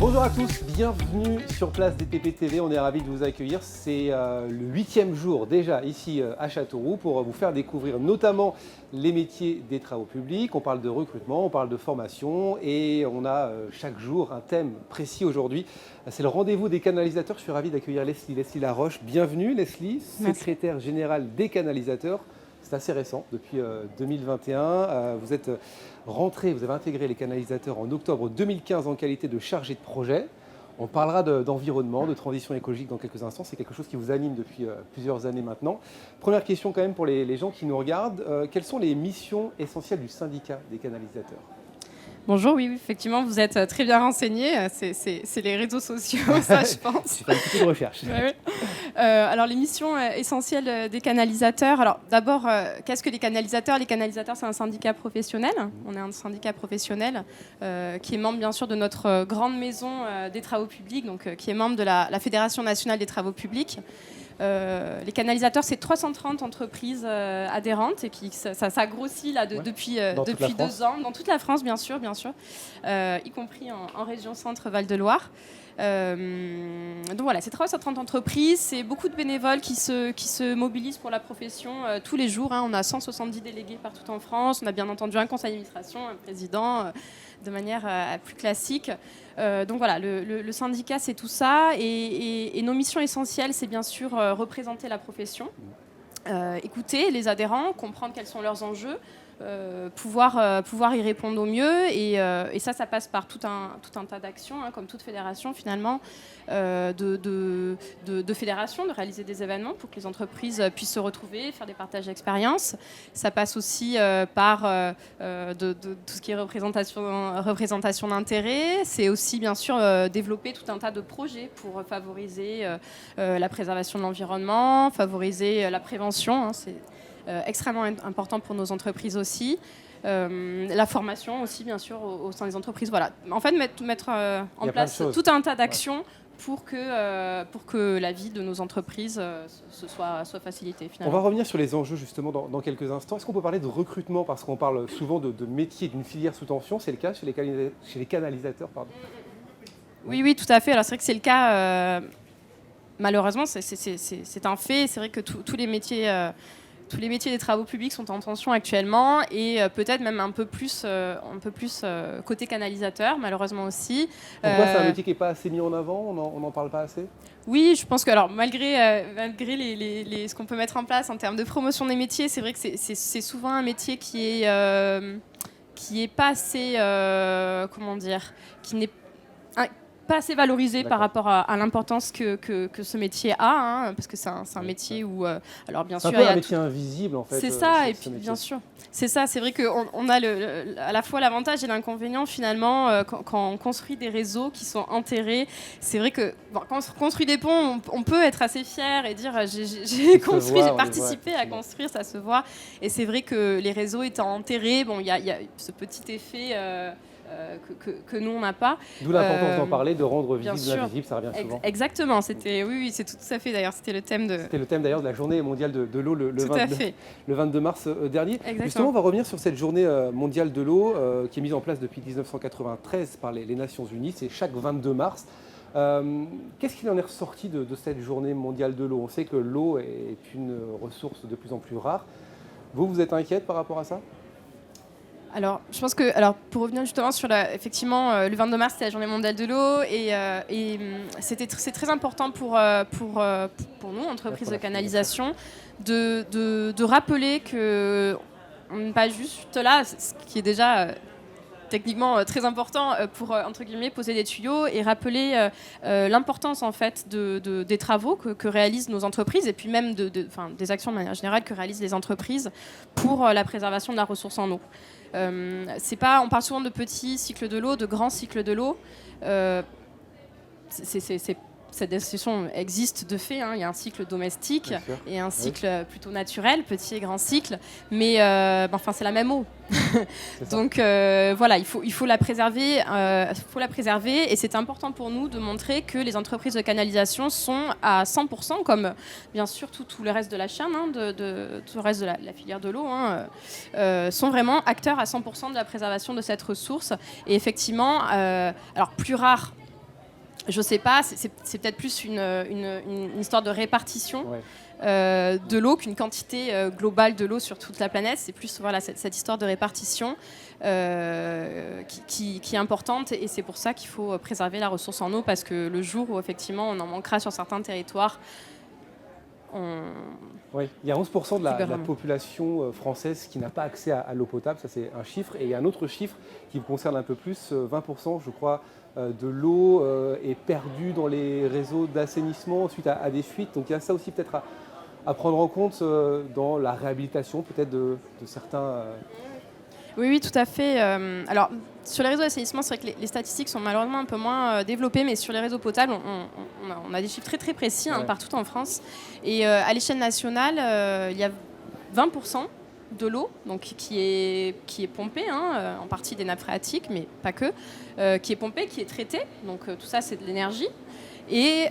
Bonjour à tous, bienvenue sur Place DTP TV, on est ravis de vous accueillir. C'est le 8e jour déjà ici à Châteauroux pour vous faire découvrir notamment les métiers des travaux publics. On parle de recrutement, on parle de formation et on a chaque jour un thème précis aujourd'hui. C'est le rendez-vous des canalisateurs, je suis ravi d'accueillir Leslie Laroche. Bienvenue Leslie, secrétaire générale des canalisateurs. C'est assez récent, depuis 2021. Vous êtes rentré, vous avez intégré les canalisateurs en octobre 2015 en qualité de chargé de projet. On parlera d'environnement, de transition écologique dans quelques instants. C'est quelque chose qui vous anime depuis plusieurs années maintenant. Première question quand même pour les gens qui nous regardent. Quelles sont les missions essentielles du syndicat des canalisateurs ? Bonjour, oui, effectivement, vous êtes très bien renseigné. C'est les réseaux sociaux, ça, je pense. J'ai fait un petit peu de recherche. Ouais. Alors, les missions essentielles des canalisateurs. Alors, d'abord, qu'est-ce que les canalisateurs ? Les canalisateurs, c'est un syndicat professionnel. On est un syndicat professionnel qui est membre, bien sûr, de notre grande maison des travaux publics, donc qui est membre de la Fédération nationale des travaux publics. Les canalisateurs, c'est 330 entreprises adhérentes et puis ça grossit là, depuis 2 ans, dans toute la France, bien sûr, y compris en région Centre Val-de-Loire. Donc voilà, c'est 330 entreprises, c'est beaucoup de bénévoles qui se mobilisent pour la profession tous les jours. On a 170 délégués partout en France, on a bien entendu un conseil d'administration, un président, de manière plus classique. Donc voilà, le syndicat, c'est tout ça. Et nos missions essentielles, c'est bien sûr représenter la profession, écouter les adhérents, comprendre quels sont leurs enjeux, pouvoir y répondre au mieux. Et ça passe par tout un tas d'actions, comme toute fédération finalement, de fédération, de réaliser des événements pour que les entreprises puissent se retrouver, faire des partages d'expériences. Ça passe aussi par de tout ce qui est représentation d'intérêt. C'est aussi bien sûr développer tout un tas de projets pour favoriser la préservation de l'environnement, favoriser la prévention. C'est extrêmement important pour nos entreprises aussi. La formation aussi, bien sûr, au sein des entreprises. Voilà. En fait, mettre en place tout un tas d'actions pour que la vie de nos entreprises soit facilitée. Finalement. On va revenir sur les enjeux justement dans quelques instants. Est-ce qu'on peut parler de recrutement ? Parce qu'on parle souvent de métiers, d'une filière sous tension. C'est le cas chez les canalisateurs, pardon. Oui, tout à fait. Alors c'est vrai que c'est le cas. Malheureusement, c'est un fait. C'est vrai que tous les métiers des travaux publics sont en tension actuellement et peut-être même un peu plus côté canalisateur, malheureusement aussi. Pourquoi c'est un métier qui n'est pas assez mis en avant ? On n'en parle pas assez ? Oui, je pense que malgré ce qu'on peut mettre en place en termes de promotion des métiers, c'est vrai que c'est souvent un métier qui est pas assez, qui n'est pas assez valorisé par rapport à l'importance que ce métier a, parce que c'est un métier où, alors bien sûr, il y a un métier invisible en fait. C'est ça, et puis bien sûr, c'est ça. C'est vrai qu'on a à la fois l'avantage et l'inconvénient finalement quand on construit des réseaux qui sont enterrés. C'est vrai que quand on construit des ponts, on peut être assez fier et dire j'ai construit, j'ai participé à construire, ça se voit. Et c'est vrai que les réseaux étant enterrés, il y a ce petit effet. Que nous on n'a pas. D'où l'importance d'en parler, de rendre visible l'invisible, ça revient souvent. Exactement, oui, c'est tout à fait d'ailleurs, c'était le thème d'ailleurs de la journée mondiale de l'eau le 22 mars dernier. Exactement. Justement, on va revenir sur cette journée mondiale de l'eau qui est mise en place depuis 1993 par les Nations Unies, c'est chaque 22 mars. Qu'est-ce qu'il en est ressorti de cette journée mondiale de l'eau ? On sait que l'eau est une ressource de plus en plus rare. Vous êtes inquiète par rapport à ça ? Alors, je pense que, pour revenir justement sur effectivement, le 22 mars, c'était la journée mondiale de l'eau et c'est très important pour nous, entreprises de canalisation, de rappeler qu'on n'est pas juste là, ce qui est déjà techniquement très important pour, entre guillemets, poser des tuyaux et rappeler l'importance en fait des travaux que réalisent nos entreprises et puis même des actions de manière générale que réalisent les entreprises pour la préservation de la ressource en eau. On parle souvent de petits cycles de l'eau, de grands cycles de l'eau. Cette définition existe de fait. Il y a un cycle domestique et un cycle plutôt naturel, petit et grand cycle. Mais c'est la même eau. Donc voilà, il faut la préserver. Et c'est important pour nous de montrer que les entreprises de canalisation sont à 100%, comme bien sûr tout le reste de la chaîne, tout le reste de la filière de l'eau, sont vraiment acteurs à 100% de la préservation de cette ressource. Et effectivement, alors plus rare Je sais pas, c'est peut-être plus une histoire de répartition de l'eau qu'une quantité globale de l'eau sur toute la planète. C'est plus voilà, cette histoire de répartition qui est importante, et c'est pour ça qu'il faut préserver la ressource en eau, parce que le jour où effectivement on en manquera sur certains territoires, Oui, il y a 11% de la population française qui n'a pas accès à l'eau potable, ça c'est un chiffre. Et il y a un autre chiffre qui vous concerne un peu plus, 20% je crois de l'eau est perdue dans les réseaux d'assainissement suite à des fuites. Donc il y a ça aussi peut-être à prendre en compte dans la réhabilitation peut-être de certains... Oui, tout à fait. Alors, sur les réseaux d'assainissement, c'est vrai que les statistiques sont malheureusement un peu moins développées, mais sur les réseaux potables, on a des chiffres très très précis partout en France. Et à l'échelle nationale, il y a 20% de l'eau donc, qui est pompée, en partie des nappes phréatiques, mais pas que, qui est pompée, qui est traitée. Donc tout ça, c'est de l'énergie. Et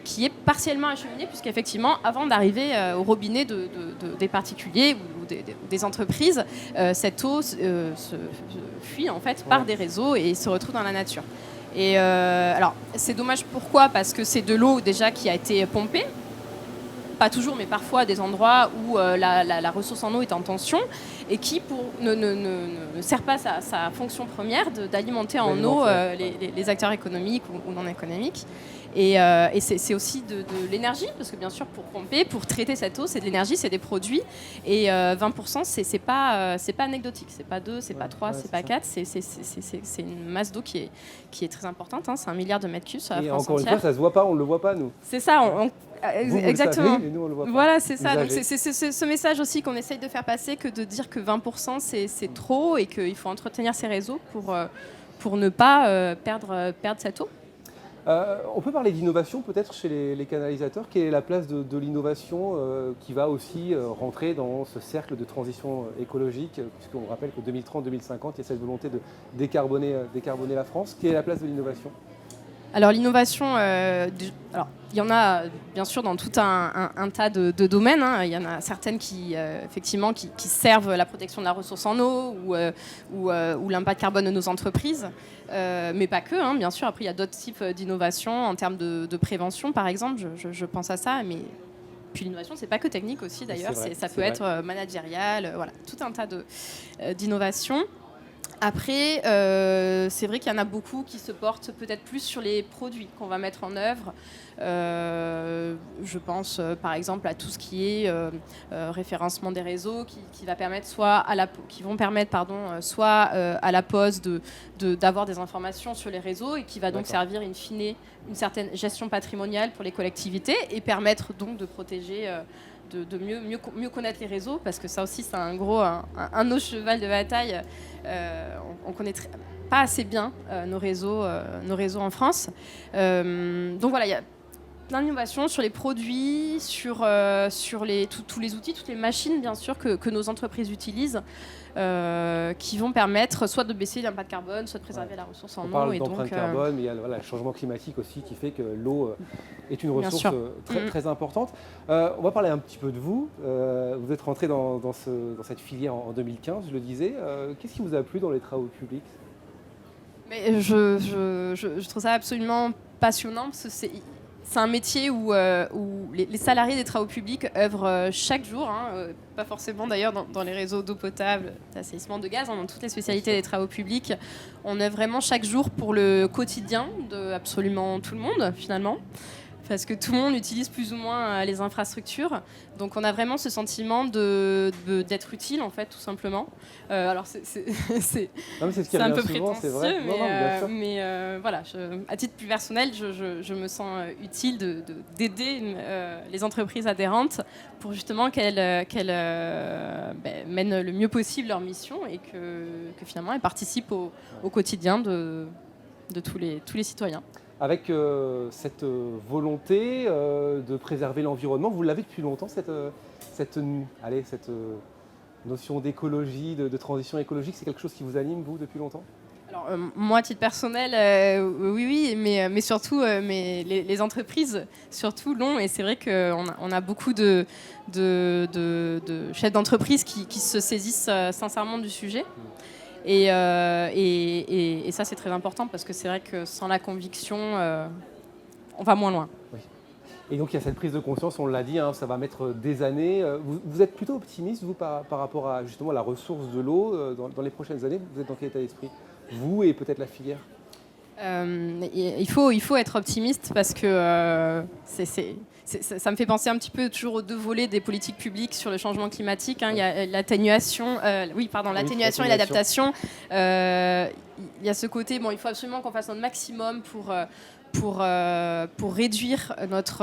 qui est partiellement acheminée, puisqu'effectivement, avant d'arriver au robinet des particuliers ou des entreprises, cette eau se fuit en fait par des réseaux et se retrouve dans la nature. Et alors, c'est dommage, pourquoi ? Parce que c'est de l'eau déjà qui a été pompée, pas toujours, mais parfois à des endroits où la ressource en eau est en tension et qui ne sert pas sa fonction première d'alimenter en eau les acteurs économiques ou non économiques. Et c'est aussi de l'énergie, parce que bien sûr, pour pomper, pour traiter cette eau, c'est de l'énergie, c'est des produits. Et 20%, c'est pas anecdotique. C'est pas 2, c'est pas 3, c'est pas 4. C'est une masse d'eau qui est très importante. C'est 1 milliard de mètres cubes sur la France encore entière. Une fois, ça se voit pas, on le voit pas, nous. C'est ça, vous exactement. Le savez, et nous, on le voit pas. Voilà, c'est ça. Donc, c'est ce message aussi qu'on essaye de faire passer, que de dire que 20%, c'est trop et qu'il faut entretenir ces réseaux pour ne pas perdre cette eau. On peut parler d'innovation peut-être chez les canalisateurs. Quelle est la place de l'innovation qui va aussi rentrer dans ce cercle de transition écologique, puisqu'on rappelle que 2030-2050, il y a cette volonté de décarboner la France. Quelle est la place de l'innovation ? Alors l'innovation, il y en a bien sûr dans tout un tas de domaines. Il y en a certaines qui effectivement qui servent la protection de la ressource en eau ou l'impact carbone de nos entreprises, mais pas que. Bien sûr, après il y a d'autres types d'innovation en termes de prévention, par exemple. Je pense à ça, mais puis l'innovation, c'est pas que technique aussi d'ailleurs. Ça peut être managérial, voilà, tout un tas d'innovations. Après, c'est vrai qu'il y en a beaucoup qui se portent peut-être plus sur les produits qu'on va mettre en œuvre. Je pense par exemple à tout ce qui est référencement des réseaux qui va permettre soit à la Poste d'avoir des informations sur les réseaux et qui va donc servir in fine une certaine gestion patrimoniale pour les collectivités et permettre donc de protéger de mieux connaître les réseaux, parce que ça aussi c'est un autre cheval de bataille. On connaît pas assez bien nos réseaux en France. Donc voilà, il y a plein d'innovations sur les produits, sur tous les outils, toutes les machines bien sûr que nos entreprises utilisent, qui vont permettre soit de baisser l'impact carbone, soit de préserver la ressource en eau. On parle d'empreinte carbone, mais il y a le changement climatique aussi qui fait que l'eau est une ressource très importante. On va parler un petit peu de vous. Vous êtes rentré dans cette filière en 2015, je le disais. Qu'est-ce qui vous a plu dans les travaux publics ? Mais je trouve ça absolument passionnant, parce que c'est un métier où les salariés des travaux publics œuvrent chaque jour, pas forcément d'ailleurs dans les réseaux d'eau potable, d'assainissement, de gaz, dans toutes les spécialités des travaux publics. On œuvre vraiment chaque jour pour le quotidien de absolument tout le monde finalement, parce que tout le monde utilise plus ou moins les infrastructures. Donc on a vraiment ce sentiment d'être utile en fait, tout simplement. Alors c'est un peu prétentieux, mais voilà, à titre plus personnel, je me sens utile d'aider les entreprises adhérentes pour justement qu'elles mènent le mieux possible leur mission et que finalement elles participent au quotidien de tous les citoyens. Avec cette volonté de préserver l'environnement, vous l'avez depuis longtemps, cette notion d'écologie, de transition écologique, c'est quelque chose qui vous anime, vous, depuis longtemps ? Alors, moi, à titre personnel, oui, mais surtout, les entreprises, surtout, l'ont. Et c'est vrai qu'on a beaucoup de chefs d'entreprise qui se saisissent sincèrement du sujet. Et ça, c'est très important, parce que c'est vrai que sans la conviction, va moins loin. Oui. Et donc il y a cette prise de conscience, on l'a dit, hein, ça va mettre des années. Vous êtes plutôt optimiste, vous, par rapport à justement la ressource de l'eau dans les prochaines années? Vous êtes dans quel état d'esprit? Vous et peut-être la filière? Il faut être optimiste parce que ça me fait penser un petit peu toujours aux deux volets des politiques publiques sur le changement climatique. Hein. Il y a l'atténuation, l'atténuation et l'adaptation. Il y a ce côté, il faut absolument qu'on fasse notre maximum pour réduire notre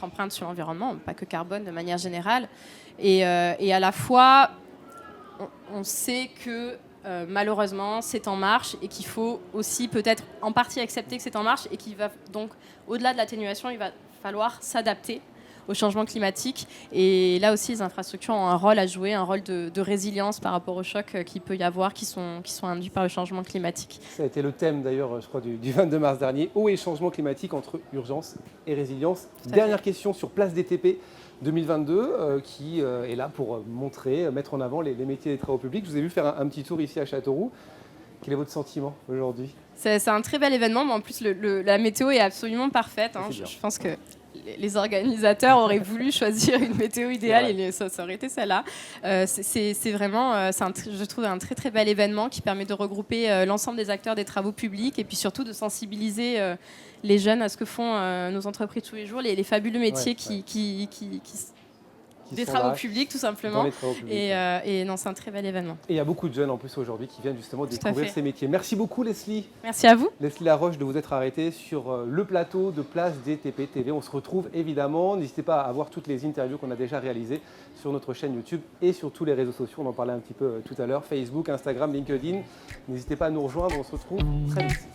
empreinte sur l'environnement, pas que carbone de manière générale. Et à la fois, on sait que malheureusement, c'est en marche et qu'il faut aussi peut-être en partie accepter que c'est en marche et qu'il va donc, au-delà de l'atténuation, il va falloir s'adapter au changement climatique. Et là aussi, les infrastructures ont un rôle à jouer, un rôle de résilience par rapport aux chocs qu'il peut y avoir qui sont induits par le changement climatique. Ça a été le thème d'ailleurs, je crois, du 22 mars dernier, eau et changement climatique entre urgence et résilience. Dernière question sur Place DTP 2022 qui est là pour mettre en avant les métiers des travaux publics. Je vous ai vu faire un petit tour ici à Châteauroux. Quel est votre sentiment aujourd'hui? C'est un très bel événement, mais en plus la météo est absolument parfaite. Hein. Je pense que les organisateurs auraient voulu choisir une météo idéale et ça aurait été celle-là. C'est vraiment, je trouve, un très très bel événement qui permet de regrouper l'ensemble des acteurs des travaux publics et puis surtout de sensibiliser les jeunes à ce que font nos entreprises tous les jours, les fabuleux métiers des travaux publics tout simplement. Et non, c'est un très bel événement. Et il y a beaucoup de jeunes en plus aujourd'hui qui viennent justement découvrir ces métiers. Merci beaucoup Leslie. Merci à vous. Leslie Laroche de vous être arrêtée sur le plateau de Place DTP TV. On se retrouve évidemment. N'hésitez pas à voir toutes les interviews qu'on a déjà réalisées sur notre chaîne YouTube et sur tous les réseaux sociaux. On en parlait un petit peu tout à l'heure. Facebook, Instagram, LinkedIn. N'hésitez pas à nous rejoindre. On se retrouve très vite.